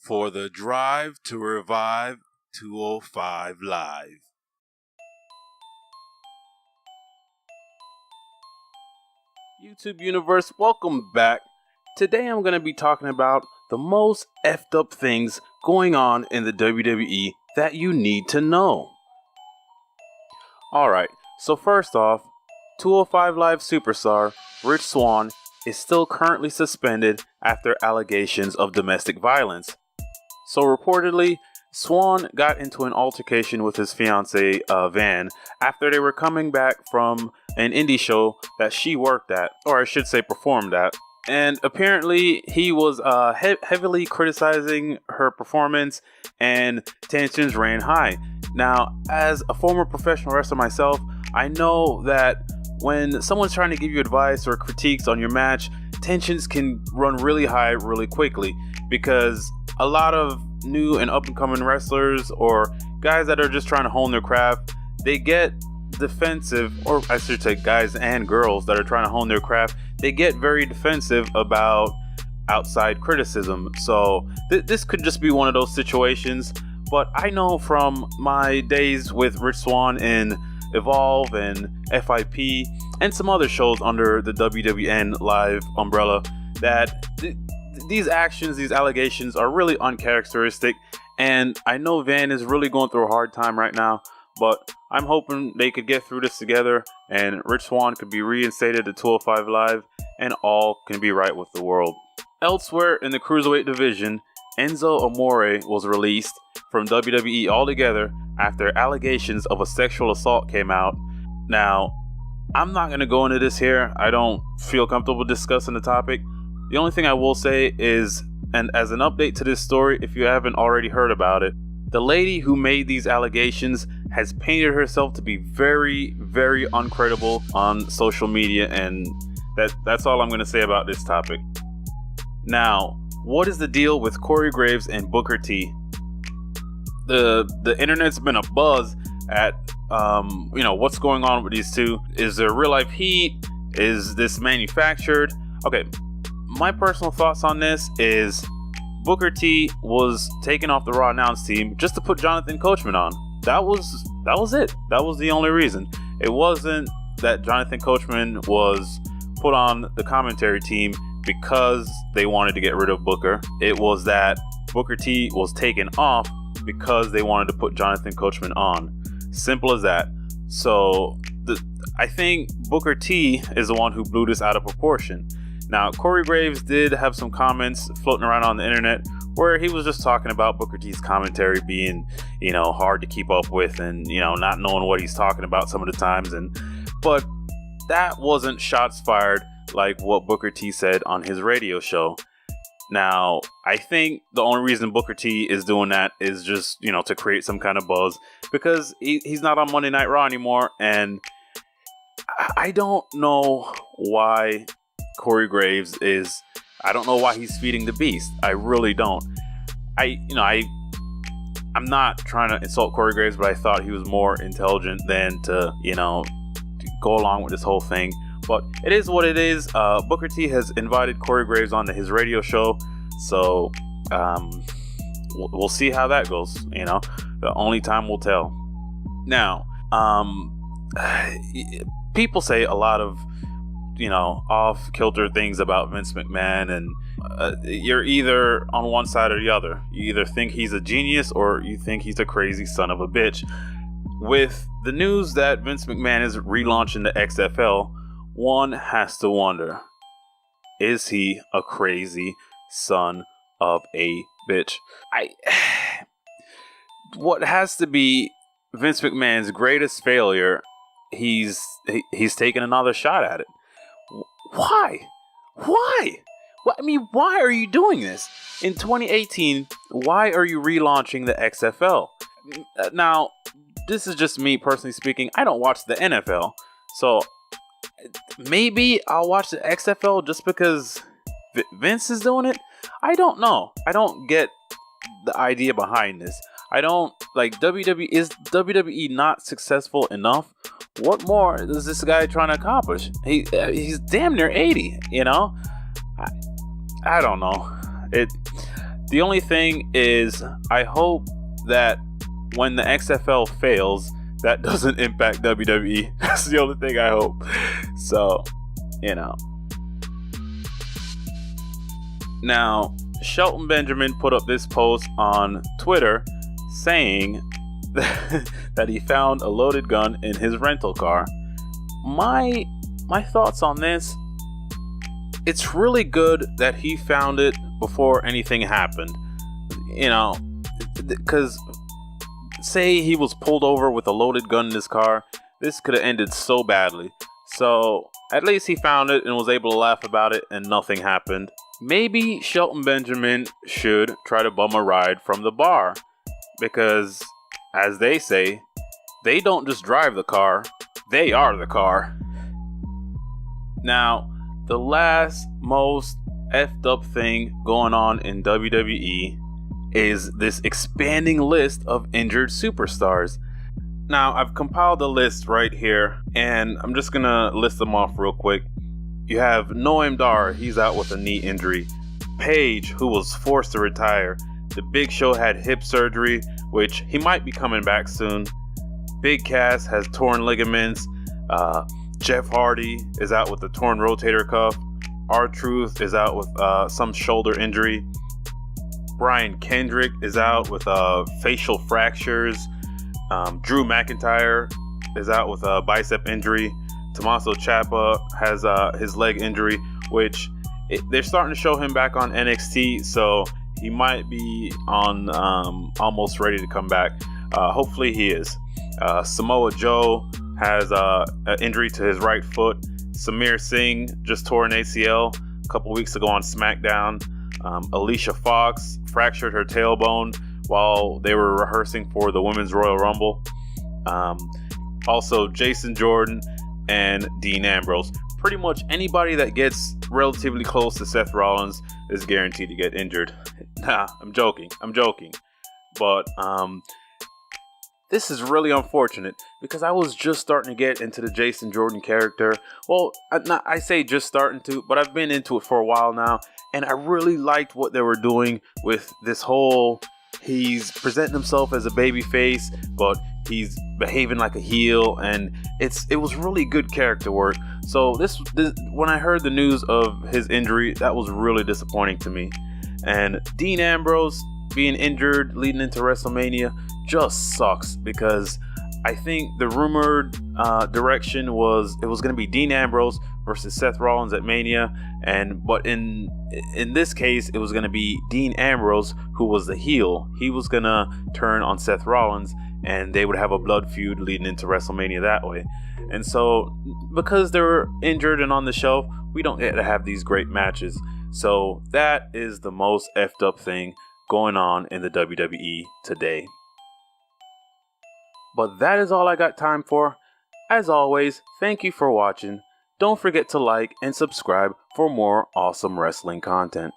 for the drive to revive 205 Live. YouTube universe, welcome back. Today I'm going to be talking about the most effed up things going on in the WWE that you need to know. Alright, so first off, 205 Live superstar Rich Swann is still currently suspended after allegations of domestic violence. So reportedly, Swann got into an altercation with his fiancée, Van, after they were coming back from an indie show that she worked at, or I should say performed at. And apparently he was heavily criticizing her performance and tensions ran high. Now, as a former professional wrestler myself, I know that when someone's trying to give you advice or critiques on your match, tensions can run really high really quickly, because a lot of new and up-and-coming wrestlers or guys that are just trying to hone their craft, they get defensive, or I should say guys and girls that are trying to hone their craft, they get very defensive about outside criticism. So this could just be one of those situations. But I know from my days with Rich Swann in Evolve and FIP and some other shows under the WWN Live umbrella that these actions, these allegations are really uncharacteristic. And I know Van is really going through a hard time right now, but I'm hoping they could get through this together and Rich Swann could be reinstated to 205 Live and all can be right with the world. Elsewhere in the Cruiserweight division, Enzo Amore was released from WWE altogether after allegations of a sexual assault came out. Now, I'm not going to go into this here. I don't feel comfortable discussing the topic. The only thing I will say is, and as an update to this story, if you haven't already heard about it, the lady who made these allegations has painted herself to be very, very uncredible on social media, and that's all I'm going to say about this topic. Now, what is the deal with Corey Graves and Booker T? The internet's been abuzz at what's going on with these two. Is there real life heat? Is this manufactured? Okay, my personal thoughts on this is Booker T was taken off the Raw announce team just to put Jonathan Coachman on. That was it. That was the only reason. It wasn't that Jonathan Coachman was put on the commentary team because they wanted to get rid of Booker. It was that Booker T was taken off because they wanted to put Jonathan Coachman on. Simple as that. So I think Booker T is the one who blew this out of proportion. Now, Corey Graves did have some comments floating around on the internet where he was just talking about Booker T's commentary being, hard to keep up with and, not knowing what he's talking about some of the times. But that wasn't shots fired like what Booker T said on his radio show. Now, I think the only reason Booker T is doing that is just, to create some kind of buzz, because he's not on Monday Night Raw anymore. And I don't know why Corey Graves I don't know why he's feeding the beast. I really don't. I'm not trying to insult Corey Graves, but I thought he was more intelligent than to go along with this whole thing. But it is what it is. Booker T has invited Corey Graves onto his radio show, so we'll see how that goes. The only time will tell. Now, people say a lot of off-kilter things about Vince McMahon, and you're either on one side or the other. You either think he's a genius or you think he's a crazy son of a bitch. With the news that Vince McMahon is relaunching the XFL, one has to wonder, is he a crazy son of a bitch? What has to be Vince McMahon's greatest failure, he's taken another shot at it. Why? Why are you doing this? In 2018, why are you relaunching the XFL? Now, this is just me personally speaking. I don't watch the NFL, so maybe I'll watch the XFL just because Vince is doing it. I don't know. I don't get the idea behind this. I don't like WWE. Is WWE not successful enough? What more is this guy trying to accomplish? He's damn near 80. I don't know. The only thing is, I hope that when the XFL fails, that doesn't impact WWE. That's the only thing I hope. So, you know. Now, Shelton Benjamin put up this post on Twitter saying that he found a loaded gun in his rental car. My thoughts on this, it's really good that he found it before anything happened. You know, because say he was pulled over with a loaded gun in his car, this could have ended so badly. So at least he found it and was able to laugh about it and nothing happened. Maybe Shelton Benjamin should try to bum a ride from the bar, because as they say, they don't just drive the car, they are the car. Now, the last most effed up thing going on in WWE is this expanding list of injured superstars. Now, I've compiled a list right here, and I'm just gonna list them off real quick. You have Noam Dar, he's out with a knee injury. Paige, who was forced to retire. The Big Show had hip surgery, which he might be coming back soon. Big Cass has torn ligaments. Jeff Hardy is out with a torn rotator cuff. R-Truth is out with some shoulder injury. Brian Kendrick is out with facial fractures. Drew McIntyre is out with a bicep injury. Tommaso Ciampa has his leg injury, which they're starting to show him back on NXT, so he might be on almost ready to come back. Hopefully he is. Samoa Joe has an injury to his right foot. Samir Singh just tore an ACL a couple weeks ago on SmackDown. Alicia Fox fractured her tailbone while they were rehearsing for the Women's Royal Rumble. Also, Jason Jordan and Dean Ambrose. Pretty much anybody that gets relatively close to Seth Rollins is guaranteed to get injured. Nah, I'm joking. But this is really unfortunate because I was just starting to get into the Jason Jordan character. Well, I say just starting to, but I've been into it for a while now, and I really liked what they were doing with this whole, he's presenting himself as a babyface, but he's behaving like a heel, and it was really good character work. So this when I heard the news of his injury, that was really disappointing to me. And Dean Ambrose being injured leading into WrestleMania just sucks, because I think the rumored direction was it was going to be Dean Ambrose versus Seth Rollins at Mania, but in this case it was going to be Dean Ambrose, who was the heel. He was going to turn on Seth Rollins, and they would have a blood feud leading into WrestleMania that way. And so because they were injured and on the shelf, we don't get to have these great matches. So that is the most effed up thing going on in the WWE today. But that is all I got time for. As always, thank you for watching. Don't forget to like and subscribe for more awesome wrestling content.